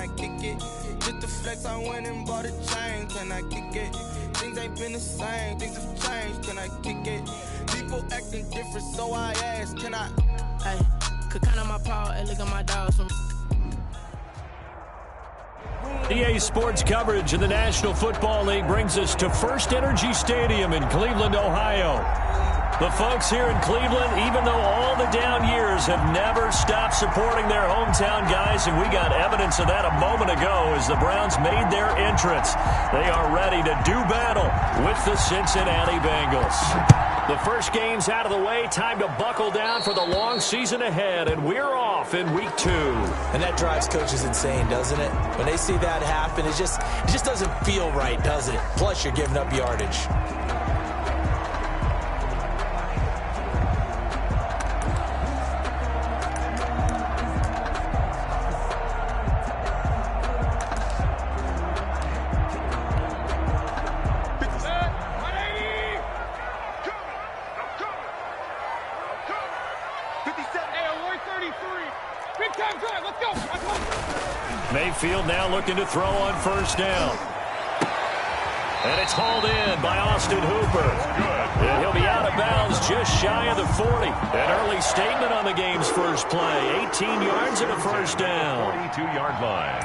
I kick it? Just to flex, I went and bought a chain, can I kick it? Things ain't been the same, things have changed, can I kick it? People acting different, so I ask, can I? Hey, could count on my power and look at my dogs from. EA Sports coverage in the National Football League brings us to First Energy Stadium in Cleveland, Ohio. The folks here in Cleveland, even though all the down years, have never stopped supporting their hometown guys, and we got evidence of that a moment ago as the Browns made their entrance. They are ready to do battle with the Cincinnati Bengals. The first game's out of the way. Time to buckle down for the long season ahead, and we're off in week 2. And that drives coaches insane, doesn't it? When they see that happen, it just doesn't feel right, does it? Plus, you're giving up yardage. Mayfield now looking to throw on first down. And it's hauled in by Austin Hooper. And he'll be out of bounds just shy of the 40. An early statement on the game's first play. 18 yards and a first down. 42-yard line.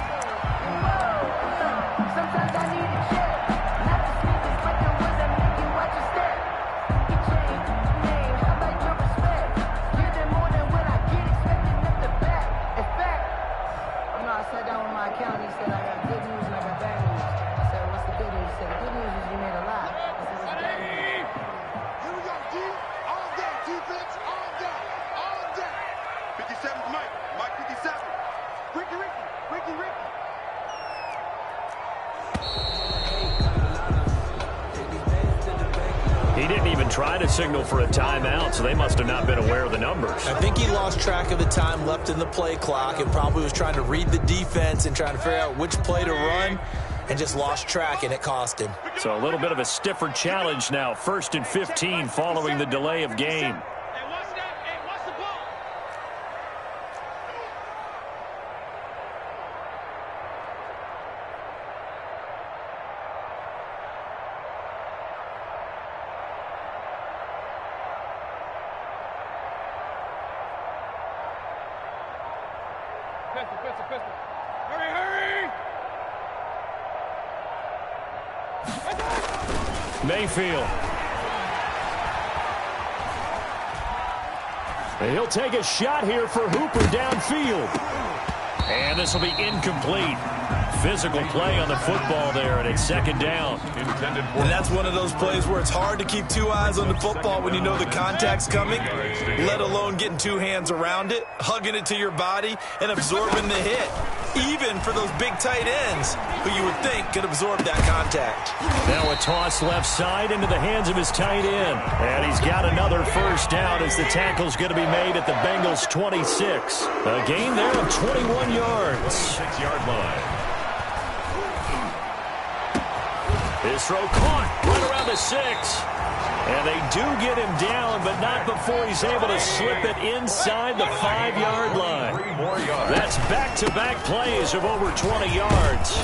Sometimes I need a check. Not the sneakers, but the ones that make you watch your step. Get change, name, I like your respect. Give them more than what I get, expecting them to back. In fact, I sat down with my accountant. He said, I got good news and I got bad news. I said, what's the good news? He said, the good news is you made a lot. I said, what's the bad news? Here we go, D. All day, defense, all day, all day. 57's Mike, Mike 57. Ricky. He didn't even try to signal for a timeout, so they must have not been aware of the numbers. I think he lost track of the time left in the play clock and probably was trying to read the defense and trying to figure out which play to run and just lost track, and it cost him. So a little bit of a stiffer challenge now. 1st and 15 following the delay of game. Hurry! Mayfield. And he'll take a shot here for Hooper downfield. And this will be incomplete. Physical play on the football there, and it's second down. And that's one of those plays where it's hard to keep two eyes on the football when you know the contact's coming, let alone getting two hands around it, hugging it to your body, and absorbing the hit. Even for those big tight ends who you would think could absorb that contact. Now a toss left side into the hands of his tight end. And he's got another first down as the tackle's going to be made at the Bengals' 26. A gain there of 21 yards. 6-yard line. His throw caught right around the 6. And they do get him down, but not before he's able to slip it inside the 5-yard line. That's back-to-back plays of over 20 yards.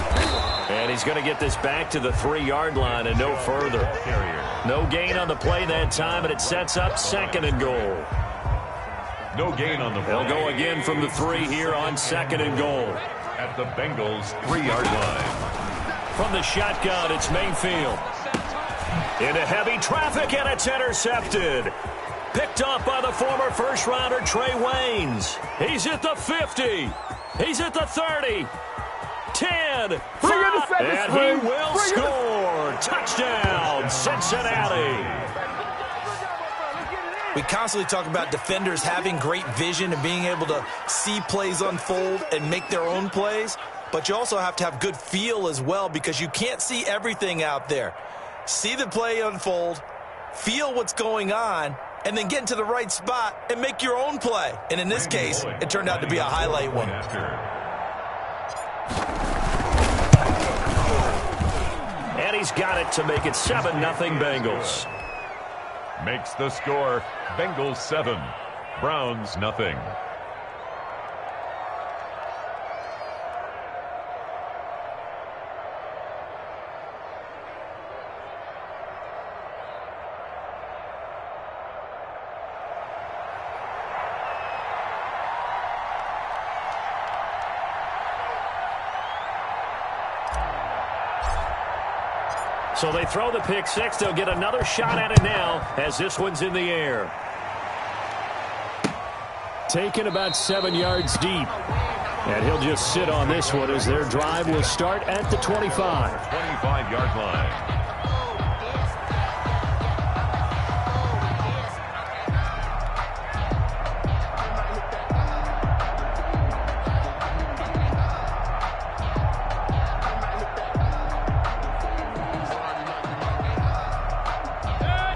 And he's going to get this back to the 3-yard line and no further. No gain on the play that time, and it sets up 2nd and goal. No gain on the play. They'll go again from the 3 here on 2nd and goal. At the Bengals' 3-yard line. From the shotgun, it's Mayfield. Into heavy traffic, and it's intercepted. Picked off by the former first-rounder Trey Waynes. He's at the 50. He's at the 30. 10. 5, and he will score. Touchdown, Cincinnati. We constantly talk about defenders having great vision and being able to see plays unfold and make their own plays. But you also have to have good feel as well, because you can't see everything out there. See the play unfold, feel what's going on, and then get into the right spot and make your own play. And in this case, it turned out to be a highlight one. And he's got it to make it 7-0 Bengals. Makes the score Bengals 7, Browns nothing. So they throw the pick six. They'll get another shot at it now as this one's in the air. Taken about 7 yards deep. And he'll just sit on this one as their drive will start at the 25. 25-yard line.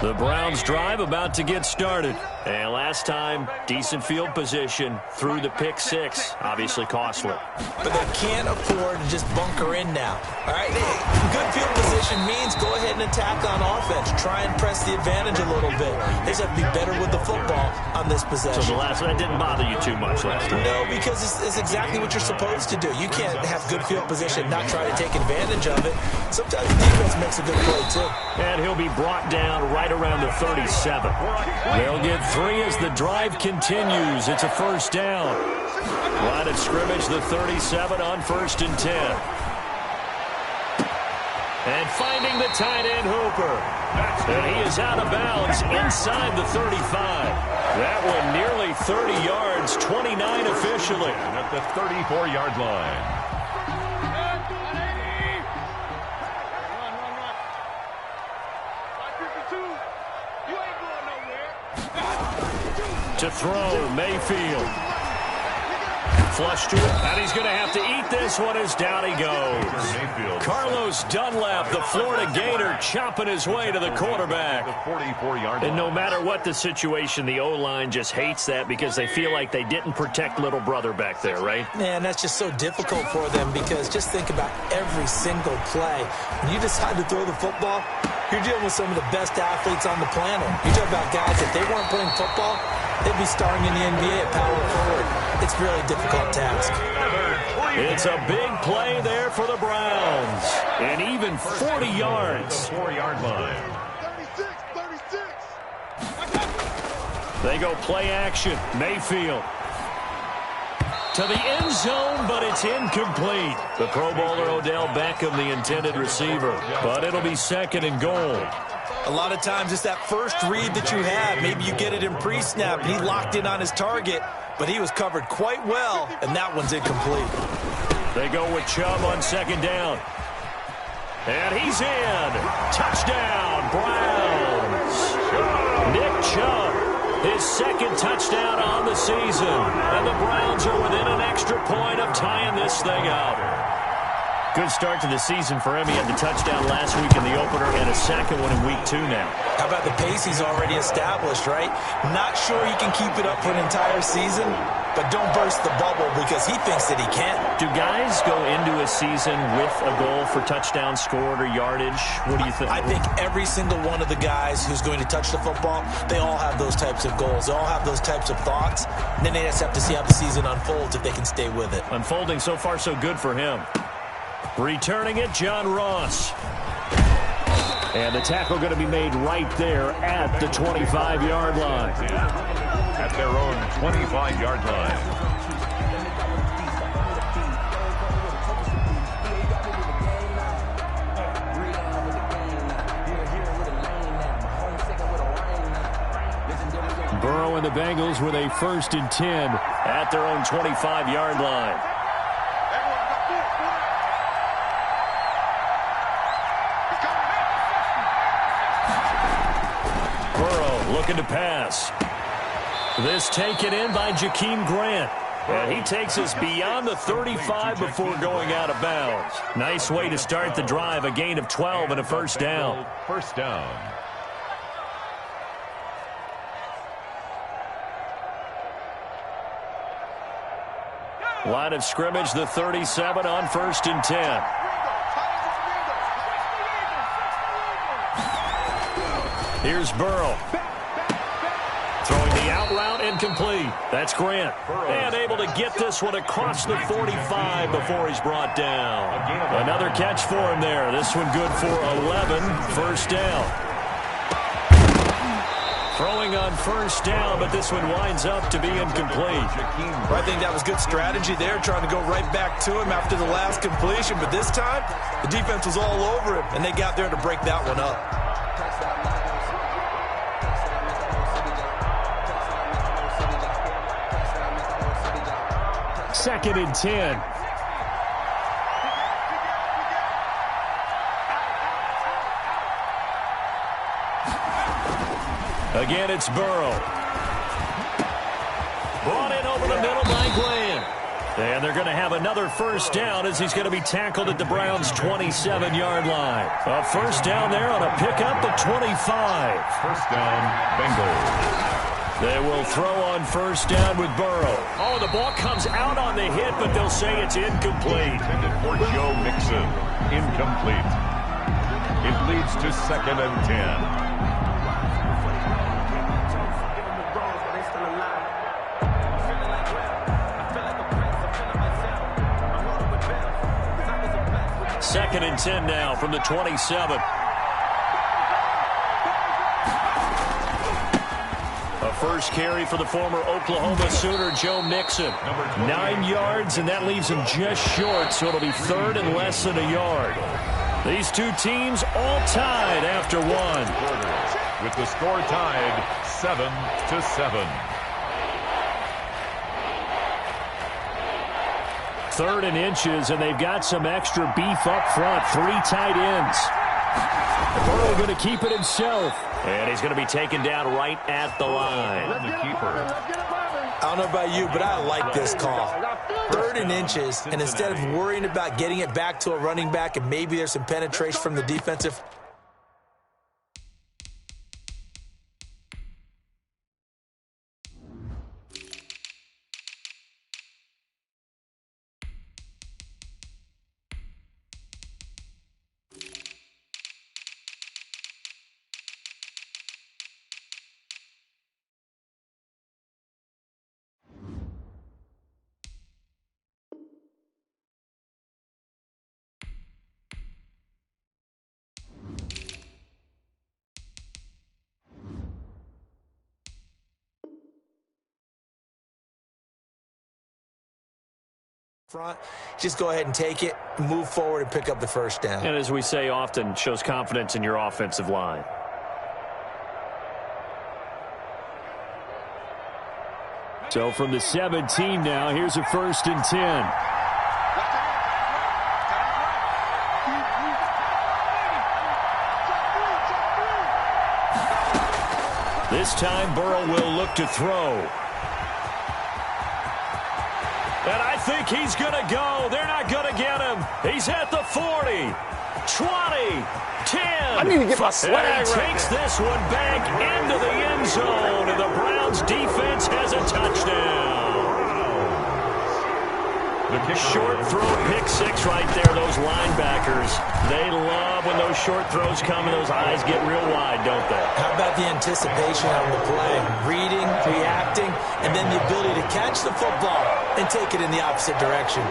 The Browns drive about to get started. And last time, decent field position through the pick six. Obviously costly. But they can't afford to just bunker in now. All right, good field position means go ahead and attack on offense. Try and press the advantage a little bit. They just have to be better with the football on this possession. So the last one didn't bother you too much last time? No, because it's exactly what you're supposed to do. You can't have good field position, not try to take advantage of it. Sometimes the defense makes a good play, too. And he'll be brought down right around the 37. They'll get 3 as the drive continues. It's a first down. Line of scrimmage, the 37 on 1st and 10. And finding the tight end Hooper. And he is out of bounds inside the 35. That one nearly 30 yards, 29 officially. At the 34-yard line. To throw, Mayfield. Flush to it, and he's going to have to eat this one as down he goes. Carlos Dunlap, the Florida Gator, chopping his way to the quarterback. The 44-yard line. And no matter what the situation, the O-line just hates that because they feel like they didn't protect little brother back there, right? Man, that's just so difficult for them because just think about every single play. When you decide to throw the football, you're dealing with some of the best athletes on the planet. You talk about guys, if they weren't playing football, they'd be starring in the NBA at power forward. It's a really difficult task. It's a big play there for the Browns. And even 40 yards. 4-yard line. 36. They go play action. Mayfield. To the end zone, but it's incomplete. The Pro Bowler Odell Beckham, the intended receiver. But it'll be 2nd and goal. A lot of times it's that first read that you have. Maybe you get it in pre-snap, and he locked in on his target, but he was covered quite well, and that one's incomplete. They go with Chubb on 2nd down. And he's in. Touchdown, Browns. Nick Chubb, his 2nd touchdown on the season. And the Browns are within an extra point of tying this thing up. Good start to the season for him. He had the touchdown last week in the opener and a 2nd one in week 2 now. How about the pace he's already established, right? Not sure he can keep it up for an entire season, but don't burst the bubble because he thinks that he can. Do guys go into a season with a goal for touchdown scored or yardage? What do you think? I think every single one of the guys who's going to touch the football, they all have those types of goals. They all have those types of thoughts. And then they just have to see how the season unfolds if they can stay with it. Unfolding so far so good for him. Returning it, John Ross. And the tackle going to be made right there at the 25-yard line. At their own 25-yard line. Burrow and the Bengals with a 1st and 10 at their own 25-yard line. Looking to pass. This taken in by Jakeem Grant. And he takes us beyond the 35 before going out of bounds. Nice way to start the drive. A gain of 12 and a 1st down. First down. Line of scrimmage, the 37 on 1st and 10. Here's Burrow. Throwing the out route incomplete. That's Grant. And able to get this one across the 45 before he's brought down. Another catch for him there. This one good for 11. 1st down. Throwing on first down, but this one winds up to be incomplete. I think that was good strategy there, trying to go right back to him after the last completion. But this time, the defense was all over him, and they got there to break that one up. Second and 10. Again, it's Burrow. Brought in over the middle by Glenn. And they're going to have another first down as he's going to be tackled at the Browns' 27-yard line. A first down there on a pickup at 25. First down, Bengals. They will throw on first down with Burrow. Oh, the ball comes out on the hit, but they'll say it's incomplete. Intended for Joe Mixon. Incomplete. It leads to second and 10. Second and 10 now from the 27. A first carry for the former Oklahoma Sooner, Joe Mixon. 9 yards, and that leaves him just short, so it'll be third and less than a yard. These two teams all tied after one. With the score tied 7-7. Third and inches, and they've got some extra beef up front. 3 tight ends. Burrow going to keep it himself. And he's going to be taken down right at the line. The keeper. I don't know about you, but I like this call. Third and inches, and instead of worrying about getting it back to a running back and maybe there's some penetration from the defensive, front, just go ahead and take it, move forward, and pick up the first down. And as we say often, shows confidence in your offensive line. So from the 17 now, here's a first and 10. This time, Burrow will look to throw. And I think he's going to go. They're not going to get him. He's at the 40, 20, 10. I need to get my swag And he right takes there. this one back into the end zone, and the Browns defense has a touchdown. Short throw, pick six right there. Those linebackers, they love when those short throws come and those eyes get real wide, don't they? How about the anticipation on the play? Reading, reacting, and then the ability to catch the football and take it in the opposite direction.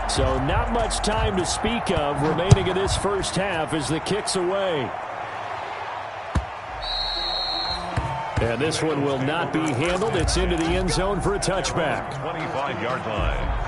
So not much time to speak of remaining in this first half as the kick's away. And this one will not be handled. It's into the end zone for a touchback. 25-yard line.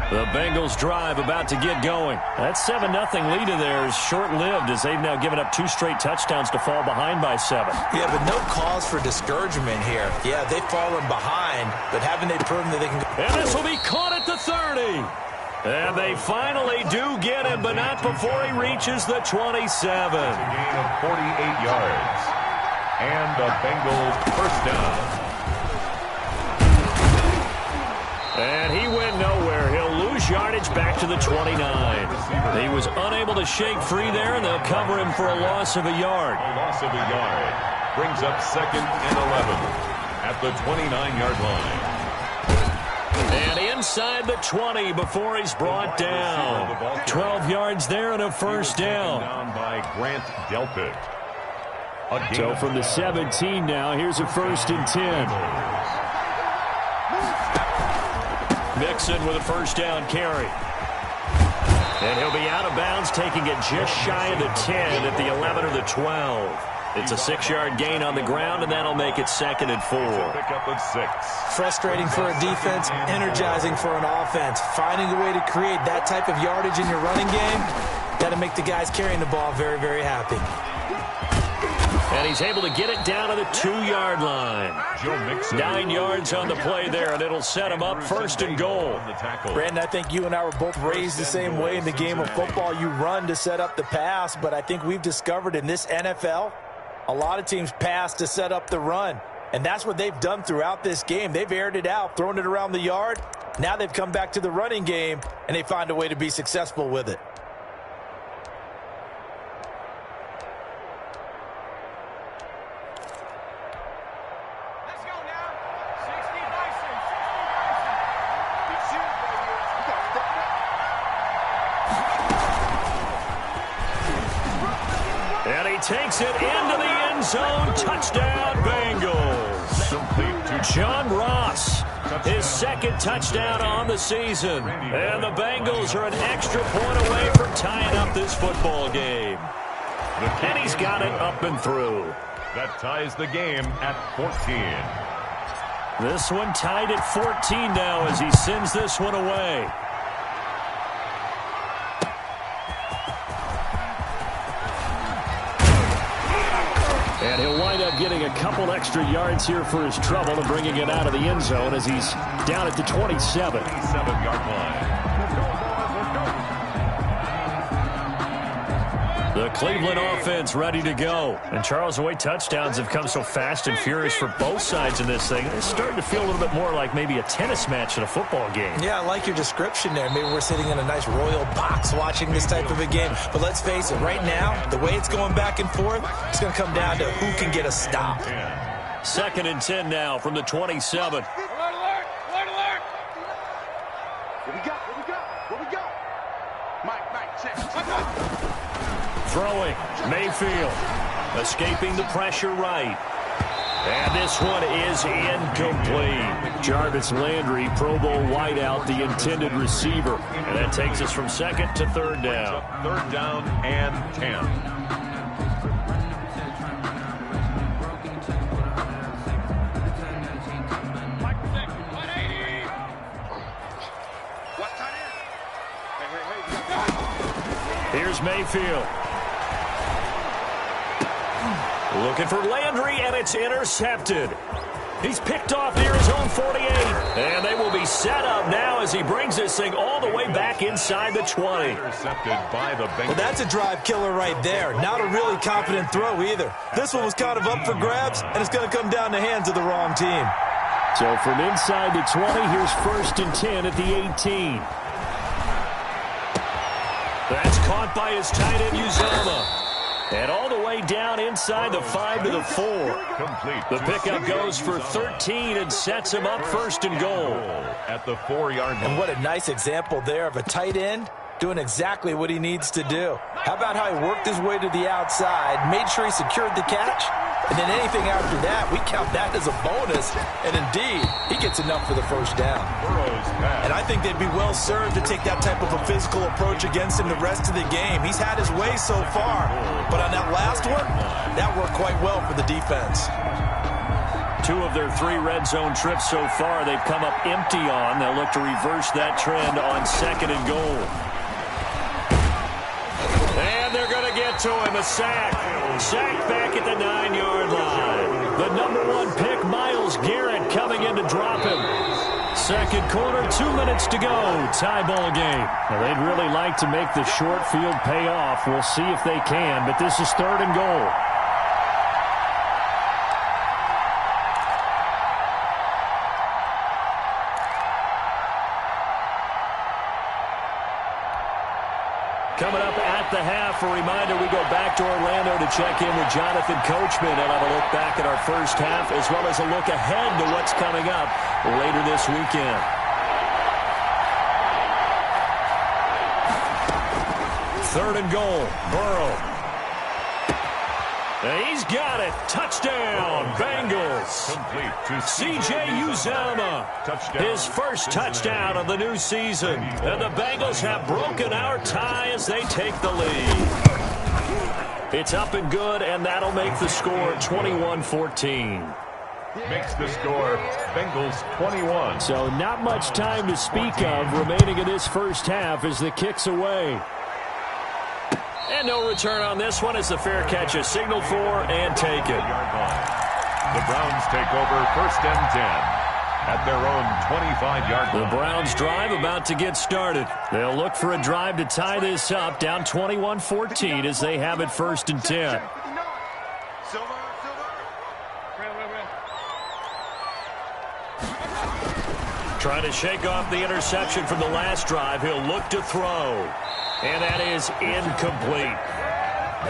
The Bengals drive about to get going. That 7-0 lead of theirs short-lived as they've now given up 2 straight touchdowns to fall behind by 7. Yeah, but no cause for discouragement here. Yeah, they've fallen behind, but haven't they proven that they can... And this will be caught at the 30. And they finally do get him, but not before he reaches the 27. It's a gain of 48 yards. And the Bengals first down. And he went nowhere. He'll lose yardage back to the 29. He was unable to shake free there, and they'll cover him for a loss of a yard. A loss of a yard brings up 2nd and 11 at the 29-yard line. And inside the 20 before he's brought down. 12 yards there and a first down. Down by Grant Delpit. So from the 17 now, here's a 1st and 10. Mixon with a first down carry. And he'll be out of bounds, taking it just shy of the 10 at the 11 or the 12. It's a 6-yard gain on the ground, and that'll make it 2nd and 4. Pickup of 6. Frustrating for a defense, energizing for an offense. Finding a way to create that type of yardage in your running game, got to make the guys carrying the ball very, very happy. And he's able to get it down to the 2-yard line. 9 yards on the play there, and it'll set him up 1st and goal. Brandon, I think you and I were both raised the same way in the game of football. You run to set up the pass, but I think we've discovered in this NFL, a lot of teams pass to set up the run. And that's what they've done throughout this game. They've aired it out, thrown it around the yard. Now they've come back to the running game, and they find a way to be successful with it. Takes it into the end zone. Touchdown, Bengals. John Ross, his 2nd touchdown on the season. And the Bengals are an extra point away from tying up this football game. And he's got it up and through. That ties the game at 14. This one tied at 14 now as he sends this one away. And he'll wind up getting a couple extra yards here for his trouble and bringing it out of the end zone as he's down at the 27. 27-yard line. The Cleveland offense ready to go. And Charles, the way touchdowns have come so fast and furious for both sides in this thing, it's starting to feel a little bit more like maybe a tennis match in a football game. Yeah, I like your description there. Maybe we're sitting in a nice royal box watching this type of a game. But let's face it, right now, the way it's going back and forth, it's going to come down to who can get a stop. 2nd and 10 now from the 27. Alert, alert, alert, alert. What we got? What we got? What we got? Mike, check. Throwing, Mayfield, escaping the pressure right. And this one is incomplete. Jarvis Landry, Pro Bowl wideout, the intended receiver. And that takes us from 2nd to 3rd down. 3rd down and 10. Here's Mayfield. Looking for Landry, and it's intercepted. He's picked off near his own 48. And they will be set up now as he brings this thing all the way back inside the 20. Intercepted by the Bengals. Well, that's a drive killer right there. Not a really confident throw either. This one was kind of up for grabs, and it's going to come down the hands of the wrong team. So from inside the 20, here's 1st and 10 at the 18. That's caught by his tight end, Uzomah. And all the way down inside the 5 to the 4. Complete. The pickup goes for 13 and sets him up 1st and goal. At the 4-yard line. And what a nice example there of a tight end doing exactly what he needs to do. How about how he worked his way to the outside, made sure he secured the catch, and then anything after that, we count that as a bonus. And indeed, he gets enough for the 1st down. And I think they'd be well served to take that type of a physical approach against him the rest of the game. He's had his way so far, but on that last one, that worked quite well for the defense. 2 of their 3 red zone trips so far, they've come up empty on. They'll look to reverse that trend on 2nd and goal. And they're going to get to him, a sack. Sack back at the 9-yard line. The number 1 pick, Myles Garrett, coming in to drop him. 2nd quarter, 2 minutes to go. Tie ball game. Well, they'd really like to make the short field pay off. We'll see if they can, but this is 3rd and goal. Coming up at the half, a reminder, we go back to Orlando to check in with Jonathan Coachman and have a look back at our first half as well as a look ahead to what's coming up later this weekend. 3rd and goal. Burrow. He's got it. Touchdown, Bengals. Complete to C.J. Uzomah, his first touchdown of the new season. And the Bengals have broken our tie as they take the lead. It's up and good, and that'll make the score 21-14. Makes the score Bengals 21. So not much time to speak of remaining in this first half as the kick's away. And no return on this one as the fair catch is signaled for and taken. The Browns take over 1st and 10 at their own 25-yard line. The Browns drive about to get started. They'll look for a drive to tie this up, down 21-14 as they have it 1st and 10. Trying to shake off the interception from the last drive. He'll look to throw. And that is incomplete.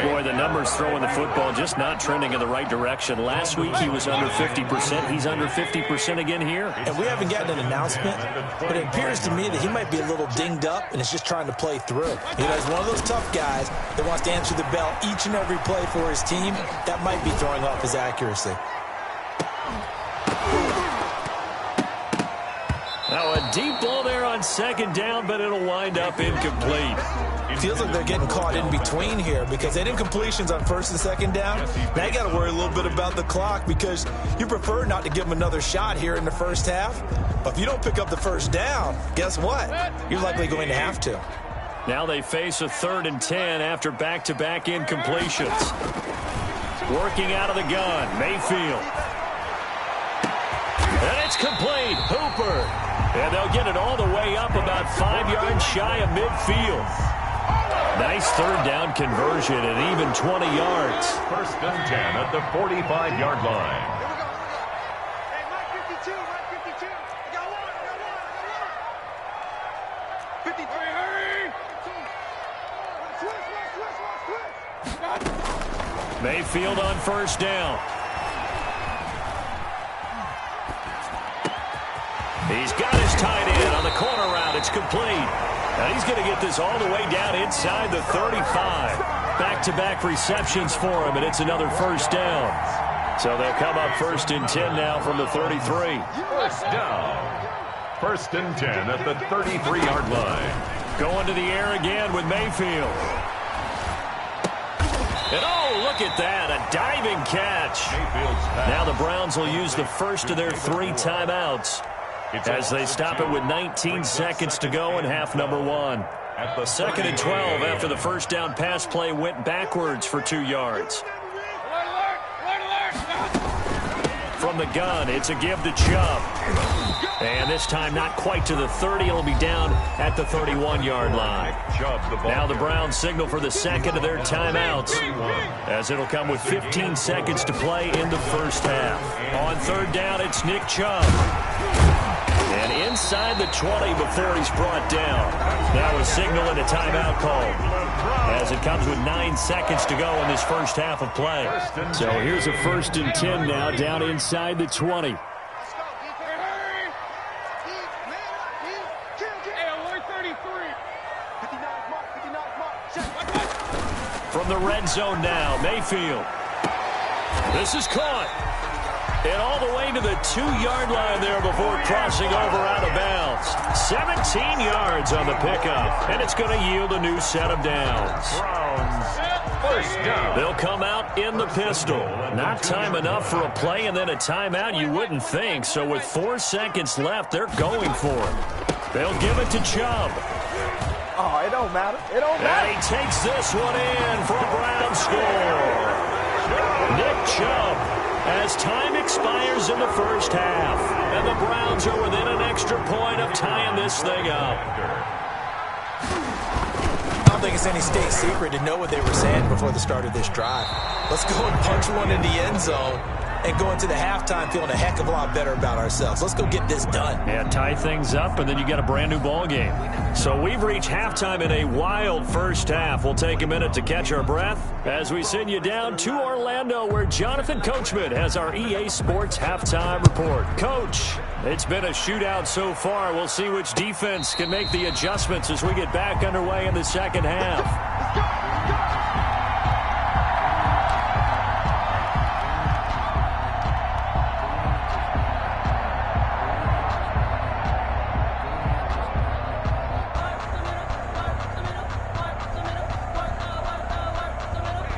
Boy, the numbers throwing the football just not trending in the right direction. Last week he was under 50%. He's under 50% again here. And we haven't gotten an announcement, but it appears to me that he might be a little dinged up and is just trying to play through. You know, he's one of those tough guys that wants to answer the bell each and every play for his team. That might be throwing off his accuracy. Now a deep ball there on 2nd down, but it'll wind up incomplete. It feels like they're getting caught in between here because they did incompletions on 1st and 2nd down. Now you got to worry a little bit about the clock because you prefer not to give them another shot here in the first half. But if you don't pick up the 1st down, guess what? You're likely going to have to. Now they face a 3rd and 10 after back-to-back incompletions. Working out of the gun, Mayfield. And it's complete. Hooper. And they'll get it all the way up about 5 yards shy of midfield. Nice 3rd down conversion and even 20 yards. 1st and 10 at the 45-yard line. Hey, Mike 52, Mike 52. I got one. 53. Hurry. Switch. Mayfield on 1st down. He's got his tight end on the corner route. It's complete. And he's going to get this all the way down inside the 35. Back-to-back receptions for him, and it's another 1st down. So they'll come up 1st and 10 now from the 33. 1st down. 1st and 10 at the 33-yard line. Going to the air again with Mayfield. And oh, look at that, a diving catch. Now the Browns will use the first of their 3 timeouts as they stop it with 19 seconds to go in half number 1. 2nd and 12 after the 1st down pass play went backwards for 2 yards. From the gun, it's a give to Chubb. And this time not quite to the 30. It'll be down at the 31-yard line. Now the Browns signal for the 2nd of their timeouts as it'll come with 15 seconds to play in the first half. On 3rd down, it's Nick Chubb. And inside the 20 before he's brought down. Now a signal and a timeout call as it comes with 9 seconds to go in this first half of play. So here's a 1st and 10 now down inside the 20. From the red zone now, Mayfield. This is caught. And all the way to the 2-yard line there before crossing over out of bounds. 17 yards on the pickup, and it's going to yield a new set of downs. First down. They'll come out in the pistol. Not time enough for a play and then a timeout, you wouldn't think. So with 4 seconds left, they're going for it. They'll give it to Chubb. Oh, it don't matter. It don't matter. And he takes this one in for a Brown score. Nick Chubb, as time expires in the first half, and the Browns are within an extra point of tying this thing up. I don't think it's any state secret to know what they were saying before the start of this drive. Let's go and punch one in the end zone and go into the halftime feeling a heck of a lot better about ourselves. Let's go get this done. Yeah, tie things up, and then you got a brand-new ball game. So we've reached halftime in a wild first half. We'll take a minute to catch our breath as we send you down to Orlando, where Jonathan Coachman has our EA Sports halftime report. Coach, it's been a shootout so far. We'll see which defense can make the adjustments as we get back underway in the second half.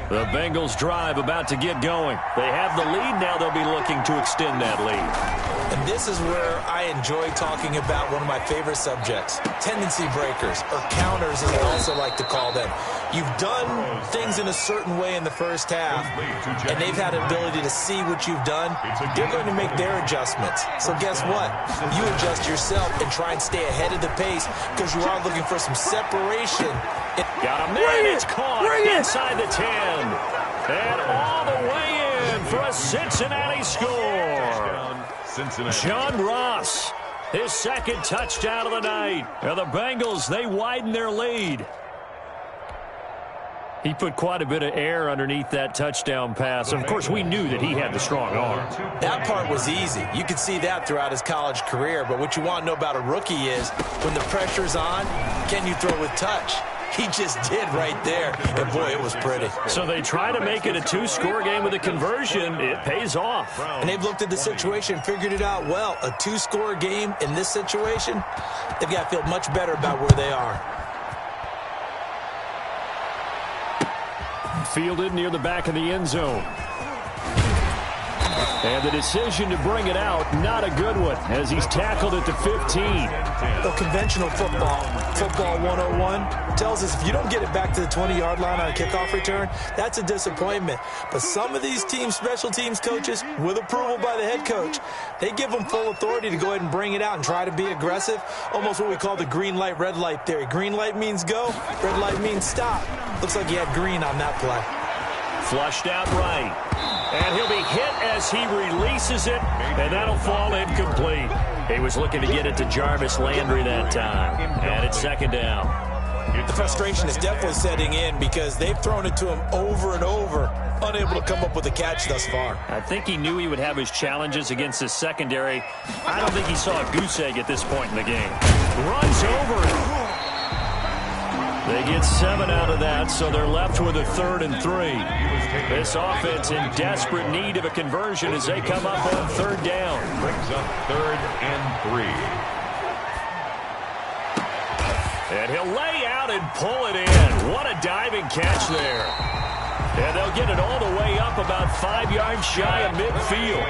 The Bengals drive about to get going. They have the lead. Now they'll be looking to extend that lead. And this is where I enjoy talking about one of my favorite subjects, tendency breakers, or counters as I also like to call them. You've done things in a certain way in the first half, and they've had an ability to see what you've done. They're going to make their adjustments. So guess what? You adjust yourself and try and stay ahead of the pace because you are looking for some separation. Got a man, it's caught inside the 10. And all the way in for a Cincinnati score. John Ross, his second touchdown of the night. And the Bengals, they widen their lead. He put quite a bit of air underneath that touchdown pass. Of course, we knew that he had the strong arm. That part was easy. You could see that throughout his college career. But what you want to know about a rookie is when the pressure's on, can you throw with touch? He just did right there. And, boy, it was pretty. So they try to make it a two-score game with a conversion. It pays off. And they've looked at the situation and figured it out well. A two-score game in this situation, they've got to feel much better about where they are. Fielded near the back of the end zone. And the decision to bring it out, not a good one, as he's tackled at the 15. Well, conventional football 101, tells us if you don't get it back to the 20-yard line on a kickoff return, that's a disappointment. But some of these team special teams coaches, with approval by the head coach, they give them full authority to go ahead and bring it out and try to be aggressive, almost what we call the green light, red light theory. Green light means go, red light means stop. Looks like he had green on that play. Flushed out right. And he'll be hit as he releases it, and that'll fall incomplete. He was looking to get it to Jarvis Landry that time. And it's second down. The frustration is definitely setting in because they've thrown it to him over and over, unable to come up with a catch thus far. I think he knew he would have his challenges against his secondary. I don't think he saw a goose egg at this point in the game. Runs over it. They get 7 out of that, so they're left with a 3rd and 3. This offense in desperate need of a conversion as they come up on 3rd down. Brings up 3rd and 3. And he'll lay out and pull it in. What a diving catch there. And they'll get it all the way up about 5 yards shy of midfield.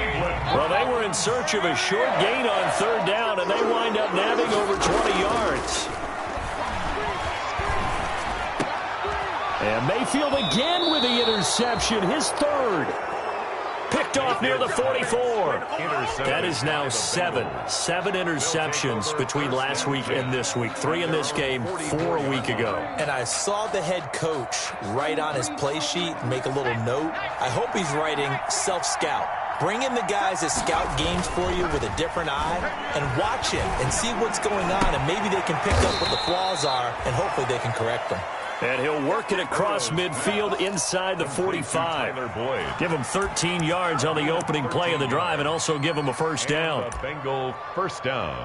Well, they were in search of a short gain on 3rd down, and they wind up nabbing over 20 yards. And Mayfield again with the interception, his 3rd. Picked off near the 44. That is now 7 interceptions between last week and this week. 3 in this game, 4 a week ago. And I saw the head coach write on his play sheet, make a little note. I hope he's writing self-scout. Bring in the guys that scout games for you with a different eye and watch him and see what's going on, and maybe they can pick up what the flaws are, and hopefully they can correct them. And he'll work it across midfield inside the 45. Give him 13 yards on the opening play of the drive and also give him a first down. Bengal first down.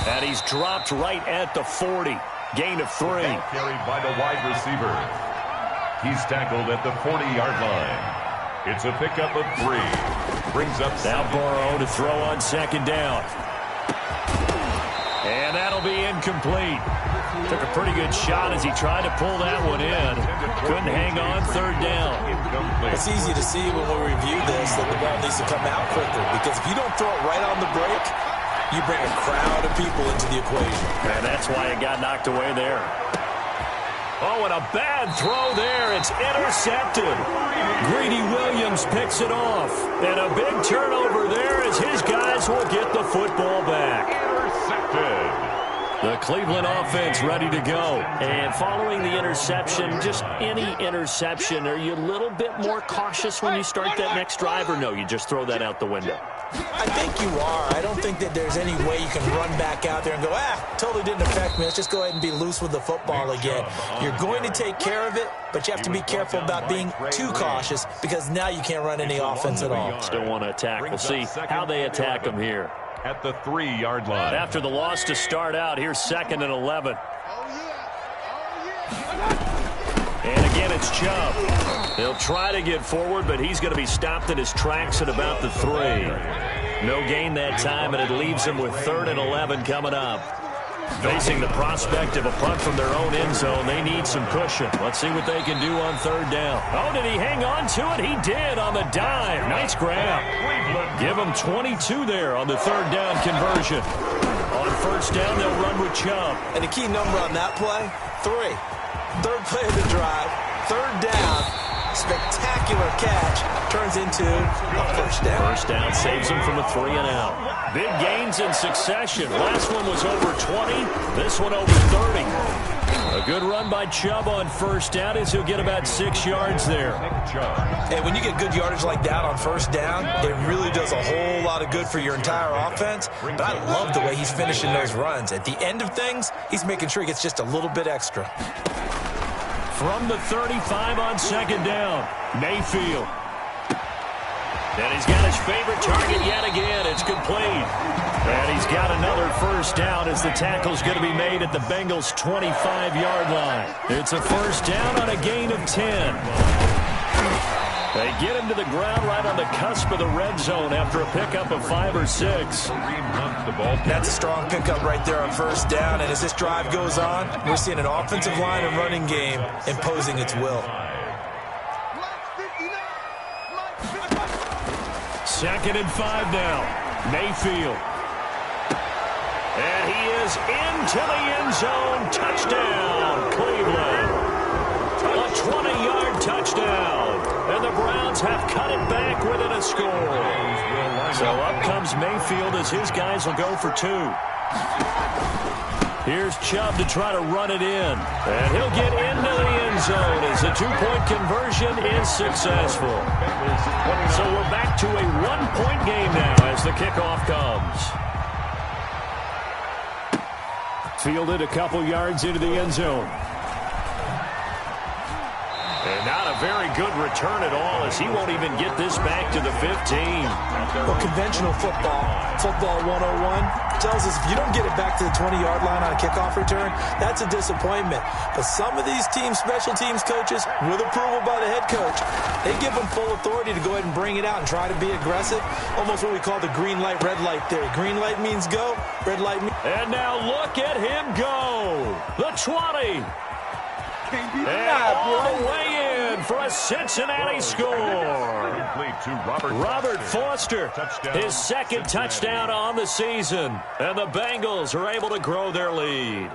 And he's dropped right at the 40. Gain of 3. Carried by the wide receiver. He's tackled at the 40-yard line. It's a pickup of 3. Brings up now Burrow to throw on second down. And that'll be incomplete. Took a pretty good shot as he tried to pull that one in. Couldn't hang on 3rd down. It's easy to see when we review this that the ball needs to come out quicker, because if you don't throw it right on the break, you bring a crowd of people into the equation. And that's why it got knocked away there. Oh, and a bad throw there. It's intercepted. Greedy Williams picks it off. And a big turnover there as his guys will get the football back. Intercepted. The Cleveland offense ready to go. And following the interception, just any interception, are you a little bit more cautious when you start that next drive, or no, you just throw that out the window? I think you are. I don't think that there's any way you can run back out there and go, totally didn't affect me. Let's just go ahead and be loose with the football again. You're going to take care of it, but you have to be careful about being too cautious because now you can't run any offense at all. Still want to attack. We'll see how they attack them here. At the 3-yard line. After the loss to start out, here's 2nd and 11. And again, it's Chubb. He'll try to get forward, but he's going to be stopped in his tracks at about the 3. No gain that time, and it leaves him with 3rd and 11 coming up. Facing the prospect of a punt from their own end zone, they need some cushion. Let's see what they can do on 3rd down. Oh, did he hang on to it? He did on the dive. Nice grab. Give him 22 there on the 3rd down conversion. On 1st down, they'll run with Chubb. And the key number on that play, 3. 3rd play of the drive, 3rd down, spectacular catch, turns into a 1st down. 1st down saves him from a 3 and out. Big gains in succession. Last one was over 20. This one over 30. A good run by Chubb on 1st down as he'll get about 6 yards there. Hey, when you get good yardage like that on 1st down, it really does a whole lot of good for your entire offense. But I love the way he's finishing those runs. At the end of things, he's making sure he gets just a little bit extra. From the 35 on 2nd down, Mayfield. And he's got his favorite target yet again. It's complete. And he's got another 1st down as the tackle's going to be made at the Bengals' 25-yard line. It's a 1st down on a gain of 10. They get him to the ground right on the cusp of the red zone after a pickup of 5 or 6. That's a strong pickup right there on 1st down. And as this drive goes on, we're seeing an offensive line and running game imposing its will. 2nd and 5 now. Mayfield. And he is into the end zone. Touchdown, Cleveland. A 20-yard touchdown. And the Browns have cut it back within a score. So up comes Mayfield as his guys will go for 2. Here's Chubb to try to run it in. And he'll get into the end zone as the 2-point conversion is successful. So we're back to a 1-point game now as the kickoff comes. Fielded a couple yards into the end zone. And not a very good return at all as he won't even get this back to the 15. Well, conventional football 101, tells us if you don't get it back to the 20-yard line on a kickoff return, that's a disappointment. But some of these special teams coaches, with approval by the head coach, they give them full authority to go ahead and bring it out and try to be aggressive. Almost what we call the green light, red light theory. Green light means go, red light means... And now look at him go. The 20. And all the way in for a Cincinnati score. Robert Foster, his 2nd touchdown on the season. And the Bengals are able to grow their lead.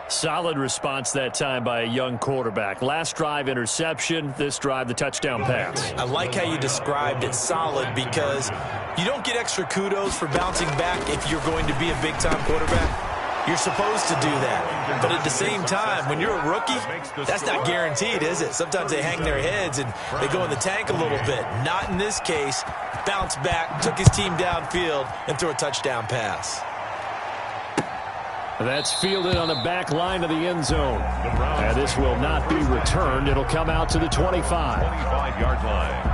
Solid response that time by a young quarterback. Last drive, interception. This drive, the touchdown pass. I like how you described it, solid, because you don't get extra kudos for bouncing back if you're going to be a big-time quarterback. You're supposed to do that. But at the same time, when you're a rookie, that's not guaranteed, is it? Sometimes they hang their heads and they go in the tank a little bit. Not in this case. Bounced back, took his team downfield, and threw a touchdown pass. That's fielded on the back line of the end zone. And this will not be returned. It'll come out to the 25. 25-yard line.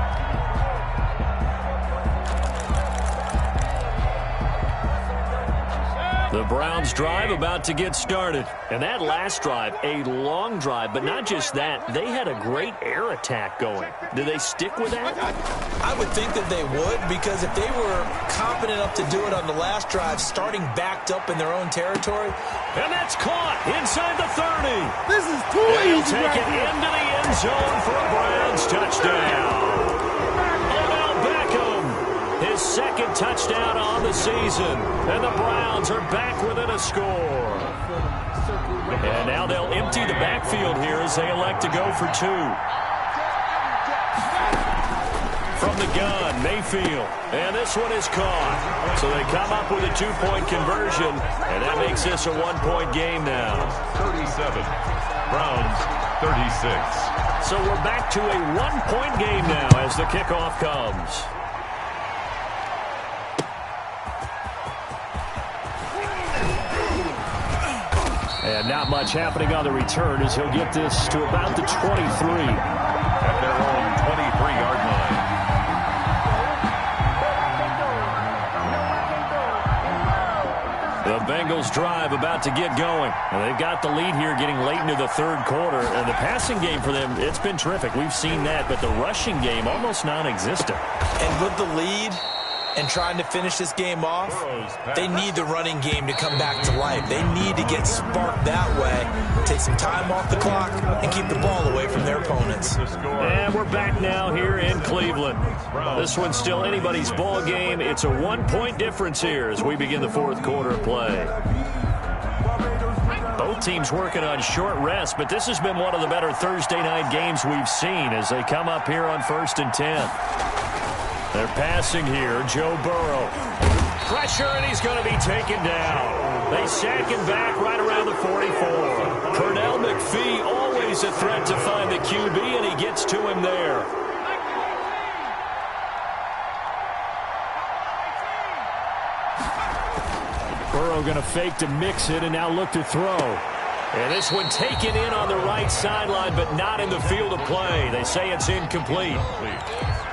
The Browns drive about to get started. And that last drive, a long drive, but not just that, they had a great air attack going. Do they stick with that? I would think that they would, because if they were confident enough to do it on the last drive, starting backed up in their own territory. And that's caught inside the 30. This is too He'll easy take right it here. into the end zone for a Browns touchdown. Odell Beckham, his 2nd touchdown on the season. And the Browns are back within a score. And now they'll empty the backfield here as they elect to go for 2. From the gun, Mayfield. And this one is caught. So they come up with a 2-point conversion, and that makes this a 1-point game now. 37. Browns, 36. So we're back to a 1-point game now as the kickoff comes. And not much happening on the return as he'll get this to about the 23. At their own 23-yard line. The Bengals drive about to get going. And they've got the lead here getting late into the third quarter. And the passing game for them, it's been terrific. We've seen that. But the rushing game, almost non-existent. And with the lead and trying to finish this game off, they need the running game to come back to life. They need to get sparked that way, take some time off the clock, and keep the ball away from their opponents. And we're back now here in Cleveland. This one's still anybody's ball game. It's a 1-point difference here as we begin the fourth quarter of play. Both teams working on short rest, but this has been one of the better Thursday night games we've seen as they come up here on 1st and 10. They're passing here. Joe Burrow. Pressure, and he's going to be taken down. They sack him back right around the 44. Pernell McPhee, always a threat to find the QB, and he gets to him there. Burrow going to fake to mix it and now look to throw. And this one taken in on the right sideline, but not in the field of play. They say it's incomplete.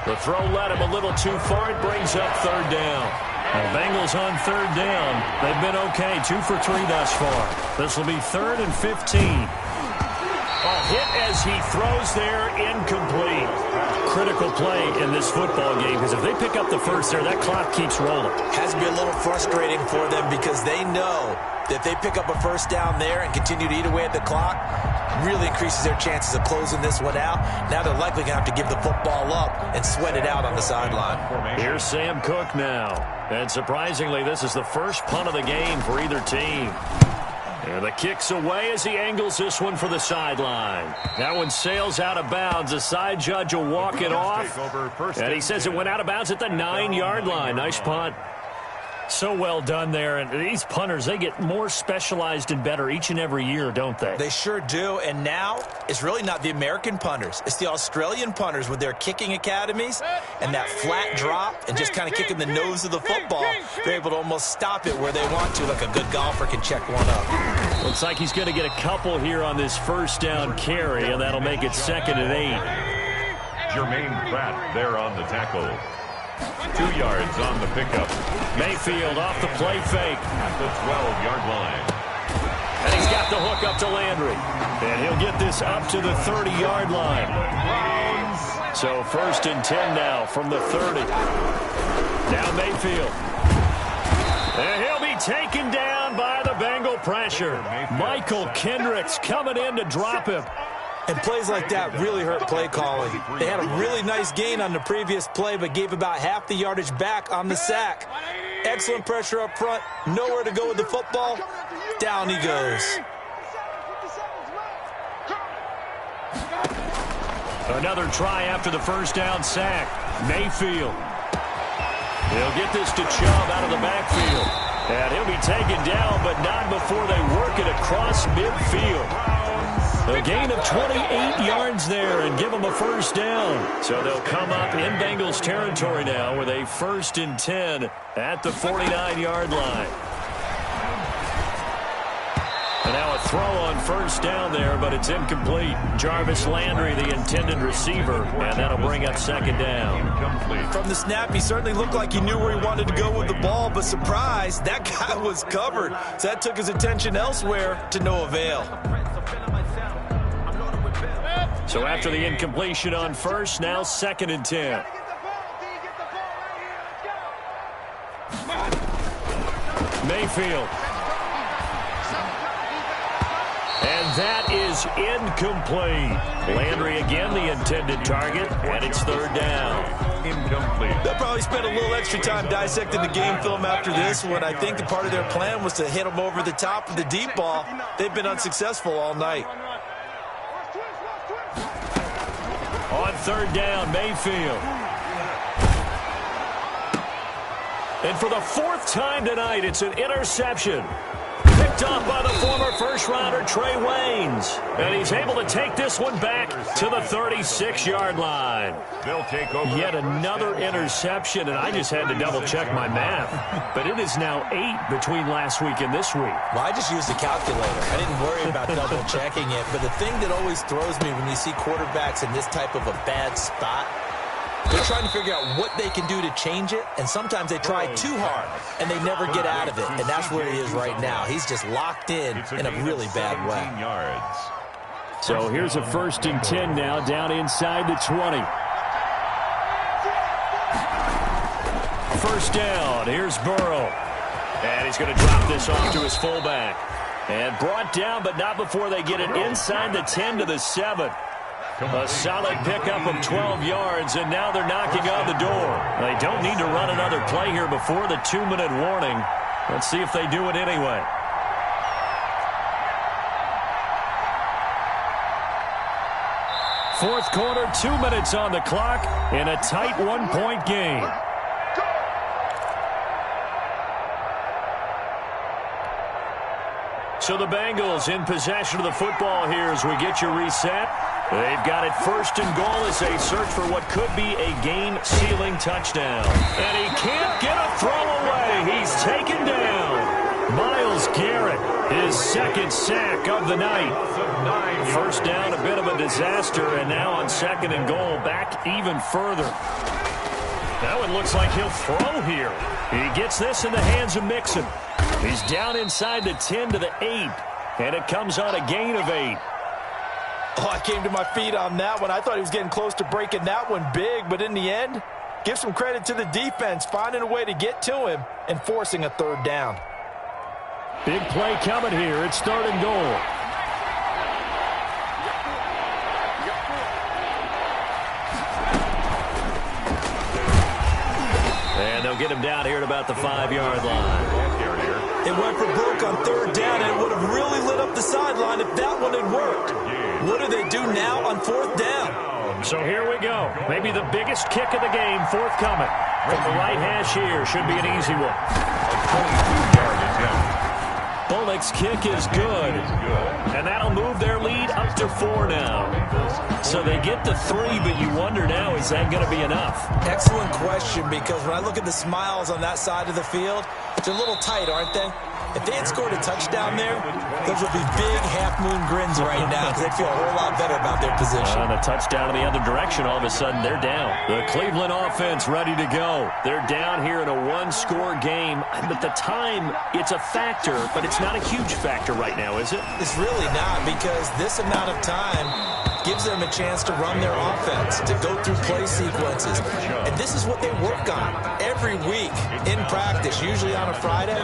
The throw led him a little too far. It brings up 3rd down. The Bengals on 3rd down. They've been okay, 2 for 3 thus far. This will be 3rd and 15. A hit as he throws there, incomplete. Critical play in this football game because if they pick up the first there, that clock keeps rolling. Has to be a little frustrating for them because they know that if they pick up a first down there and continue to eat away at the clock, really increases their chances of closing this one out. Now they're likely going to have to give the football up and sweat it out on the sideline. Here's Sam Cook now. And surprisingly, this is the first punt of the game for either team. And the kick's away as he angles this one for the sideline. That one sails out of bounds. The side judge will walk it off. And he says it went out of bounds at the 9-yard line. Nice punt. So well done there. And these punters, they get more specialized and better each and every year, don't they? They sure do. And now it's really not the American punters. It's the Australian punters with their kicking academies and that flat drop and just kind of kicking the nose of the football. They're able to almost stop it where they want to, like a good golfer can check one up. Looks like he's going to get a couple here on this first down carry, and that'll make it 2nd and 8. Jermaine Pratt there on the tackle. 2 yards on the pickup. Mayfield off the play fake. At the 12-yard line. And he's got the hook up to Landry. And he'll get this up to the 30-yard line. So 1st and 10 now from the 30. Now Mayfield. And he'll be taken down by the Bengal pressure. Michael Kendricks coming in to drop him. And plays like that really hurt play calling. They had a really nice gain on the previous play, but gave about half the yardage back on the sack. Excellent pressure up front. Nowhere to go with the football. Down he goes. Another try after the first down sack. Mayfield. He'll get this to Chubb out of the backfield. And he'll be taken down, but not before they work it across midfield. A gain of 28 yards there and give them a first down. So they'll come up in Bengals territory now with a 1st and 10 at the 49-yard line. And now a throw on first down there, but it's incomplete. Jarvis Landry, the intended receiver, and that'll bring up 2nd down. From the snap, he certainly looked like he knew where he wanted to go with the ball, but surprise, that guy was covered. So that took his attention elsewhere to no avail. So after the incompletion on first, now 2nd and 10. Mayfield. And that is incomplete. Landry again the intended target, and it's 3rd down. incomplete. They'll probably spend a little extra time dissecting the game film after this one. I think the part of their plan was to hit them over the top of the deep ball. They've been unsuccessful all night. On third down, Mayfield. And for the fourth time tonight, it's an interception. Picked off by the former first-rounder Trey Waynes. And he's able to take this one back to the 36-yard line. They'll take over. Yet another interception, and I just had to double-check my math. But it is now 8 between last week and this week. Well, I just used a calculator. I didn't worry about double-checking it. But the thing that always throws me when you see quarterbacks in this type of a bad spot, they're trying to figure out what they can do to change it, and sometimes they try too hard, and they never get out of it, and that's where he is right now. He's just locked in a really bad way. So here's a 1st and 10 now, down inside the 20. First down, here's Burrow. And he's going to drop this off to his fullback. And brought down, but not before they get it inside the 10 to the 7. A solid pickup of 12 yards, and now they're knocking on the door. They don't need to run another play here before the 2-minute warning. Let's see if they do it anyway. Fourth quarter, 2 minutes on the clock in a tight 1-point game. So the Bengals in possession of the football here as we get you reset. They've got it 1st and goal as they search for what could be a game-sealing touchdown. And he can't get a throw away. He's taken down. Myles Garrett, his 2nd sack of the night. First down, a bit of a disaster, and now on 2nd and goal, back even further. That one looks like he'll throw here. He gets this in the hands of Mixon. He's down inside the 10 to the 8, and it comes on a gain of 8. Oh, I came to my feet on that one. I thought he was getting close to breaking that one big, but in the end, give some credit to the defense, finding a way to get to him and forcing a 3rd down. Big play coming here. It's 3rd and goal. And they'll get him down here at about the 5-yard line. It went for broke on 3rd down, and it would have really lit up the sideline if that one had worked. What do they do now on 4th down? So here we go. Maybe the biggest kick of the game forthcoming. From the right hash here. Should be an easy one. Bullock's kick is good. And that'll move their lead up to 4 now. So they get to 3, but you wonder now, is that going to be enough? Excellent question, because when I look at the smiles on that side of the field, they're a little tight, aren't they? If they had scored a touchdown there, those would be big half-moon grins right now because they'd feel a whole lot better about their position. And a touchdown in the other direction, all of a sudden they're down. The Cleveland offense ready to go. They're down here in a 1-score game. But the time, it's a factor, but it's not a huge factor right now, is it? It's really not, because this amount of time gives them a chance to run their offense, to go through play sequences. And this is what they work on every week in practice, usually on a Friday.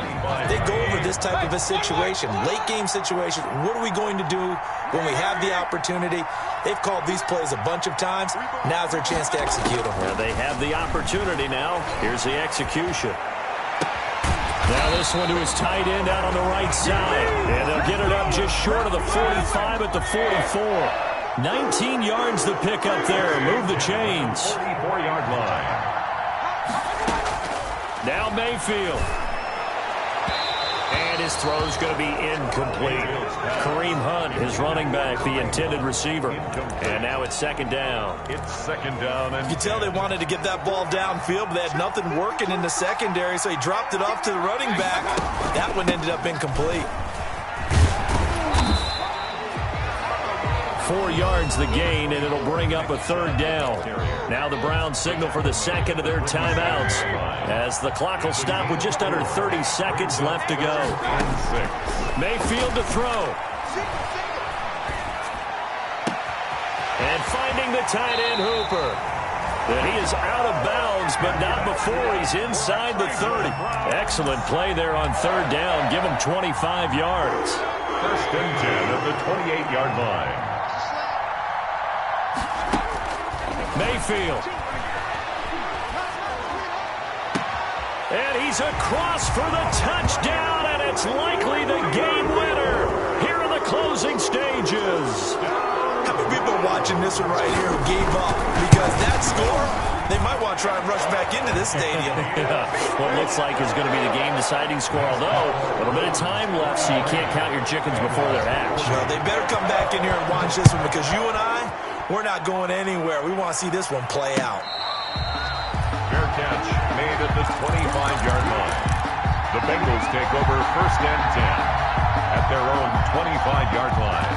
They go over this type of a situation, late game situation. What are we going to do when we have the opportunity? They've called these plays a bunch of times. Now's their chance to execute them. Well, they have the opportunity now. Here's the execution. Now this one to his tight end out on the right side. And they'll get it up just short of the 45 at the 44. 19 yards to pick up there. Move the chains. 44-yard line. Now Mayfield. And his throw's going to be incomplete. Kareem Hunt, his running back, the intended receiver. And now it's 2nd down. It's 2nd down. And you could tell they wanted to get that ball downfield, but they had nothing working in the secondary, so he dropped it off to the running back. That one ended up incomplete. 4 yards the gain, and it'll bring up a 3rd down. Now the Browns signal for the 2nd of their timeouts as the clock will stop with just under 30 seconds left to go. Mayfield to throw. And finding the tight end Hooper. And he is out of bounds, but not before he's inside the 30. Excellent play there on 3rd down. Give him 25 yards. 1st and 10 at the 28-yard line. Mayfield. And he's across for the touchdown, and it's likely the game winner here in the closing stages. How many people are watching this one right here who gave up? Because that score, they might want to try and rush back into this stadium. Yeah, what looks like is going to be the game-deciding score, although a little bit of time left, so you can't count your chickens before they're hatched. Well, they better come back in here and watch this one, because you and I, we're not going anywhere. We want to see this one play out. Fair catch made at the 25-yard line. The Bengals take over 1st and 10 at their own 25-yard line.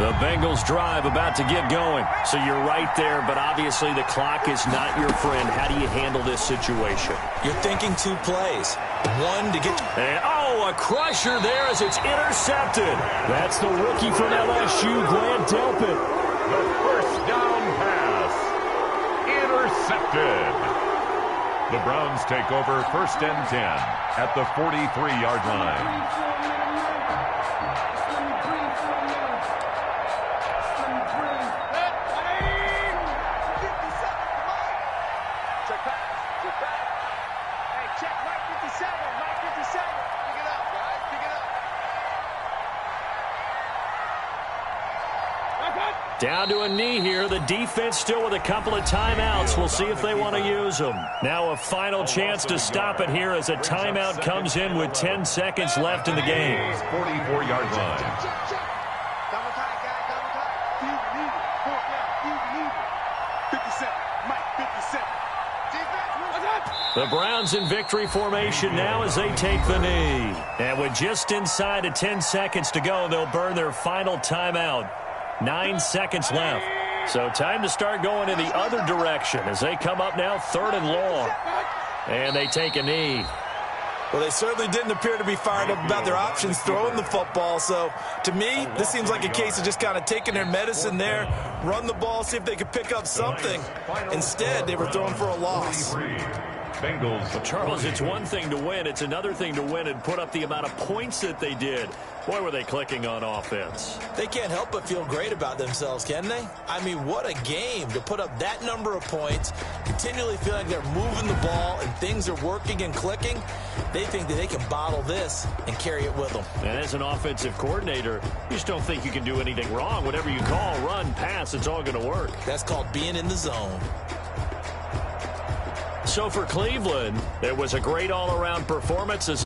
The Bengals drive about to get going. So you're right there, but obviously the clock is not your friend. How do you handle this situation? You're thinking 2 plays. One to get... And, a crusher there as it's intercepted. That's the rookie from LSU, Grant Delpit. The first down pass. Intercepted. The Browns take over 1st and 10 at the 43-yard line. Down to a knee here. The defense still with a couple of timeouts. We'll see if they want to use them. Now a final chance to stop it here as a timeout comes in with 10 seconds left in the game. 44-yard line. Double time, guys, double time. You need it. 4th down. You need it. 57. Mike, 57. Defense, the Browns in victory formation now as they take the knee. And with just inside of 10 seconds to go, they'll burn their final timeout. 9 seconds left. So time to start going in the other direction as they come up now 3rd and long. And they take a knee. Well, they certainly didn't appear to be fired up about their options throwing the football. So, to me, this seems like a case of just kind of taking their medicine there, run the ball, see if they could pick up something. Instead, they were throwing for a loss. Bengals. But Charles, it's one thing to win. It's another thing to win and put up the amount of points that they did. Boy, were they clicking on offense. They can't help but feel great about themselves, can they? I mean, what a game to put up that number of points, continually feeling like they're moving the ball and things are working and clicking. They think that they can bottle this and carry it with them. And as an offensive coordinator, you just don't think you can do anything wrong. Whatever you call, run, pass, it's all going to work. That's called being in the zone. So for Cleveland, it was a great all-around performance.